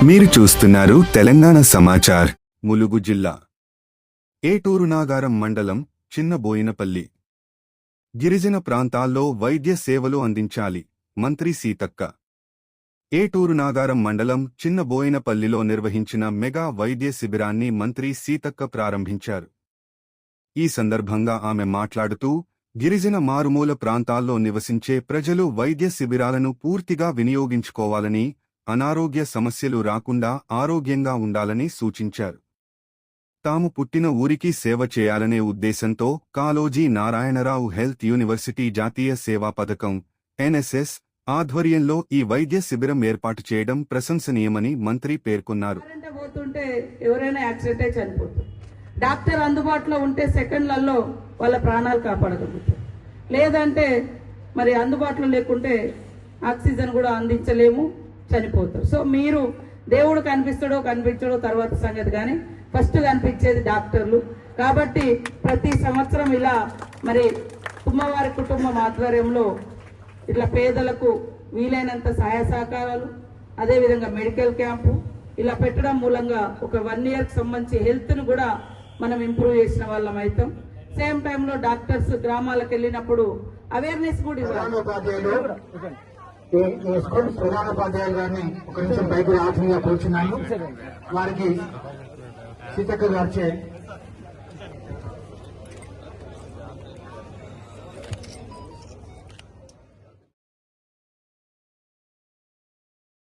మీరు చూస్తున్నారు తెలంగాణ సమాచార్. ములుగు జిల్లా ఏటూరు నాగారం మండలం చిన్నబోయినపల్లి గిరిజన ప్రాంతాల్లో వైద్య సేవలు అందించాలి. మంత్రి సీతక్క. ఏటూరు నాగారం మండలం చిన్నబోయినపల్లిలో నిర్వహించిన మెగా వైద్య శిబిరాన్ని మంత్రి సీతక్క ప్రారంభించారు. ఈ సందర్భంగా ఆమె మాట్లాడుతూ గిరిజన మారుమూల ప్రాంతాల్లో నివసించే ప్రజలు వైద్య శిబిరాలను పూర్తిగా వినియోగించుకోవాలని, అనారోగ్య సమస్యలు రాకుండా ఆరోగ్యంగా ఉండాలని సూచించారు. తాము పుట్టిన ఊరికి సేవ చేయాలనే ఉద్దేశంతో కాళోజీ నారాయణరావు హెల్త్ యూనివర్సిటీ జాతీయ సేవా పథకం ఎన్ఎస్ఎస్ ఆధ్వర్యంలో ఈ వైద్య శిబిరం ఏర్పాటు చేయడం ప్రశంసనీయమని మంత్రి పేర్కొన్నారు. ఎవరైనా యాక్సిడెంట్ అయి చనిపోతారు. డాక్టర్ అందుబాటులో ఉంటే సెకండ్లలో వాళ్ళ ప్రాణాలు కాపాడగలుగుతారు. లేదంటే మరి అందుబాటులో లేకుంటే ఆక్సిజన్ కూడా అందించలేము, చనిపోతారు. సో మీరు దేవుడు కనిపించడో తర్వాత సంగతి, కానీ ఫస్ట్ కనిపించేది డాక్టర్లు. కాబట్టి ప్రతి సంవత్సరం ఇలా మరి కుమ్మవారి కుటుంబం ఆధ్వర్యంలో ఇట్లా పేదలకు వీలైనంత సహాయ సహకారాలు, అదేవిధంగా మెడికల్ క్యాంపు ఇలా పెట్టడం మూలంగా ఒక 1 ఇయర్కి సంబంధించి హెల్త్ను కూడా మనం ఇంప్రూవ్ చేసిన వాళ్ళం అవుతాం. సేమ్ టైంలో డాక్టర్స్ గ్రామాలకు వెళ్ళినప్పుడు అవేర్నెస్ కూడా ఇవ్వాలి. ప్రధానోపాధ్యాయులు గారిని ఒక నిమిషం పైకి రావాల్సిందిగా కూర్చున్నాను. వారికి సీతక్క గారిచే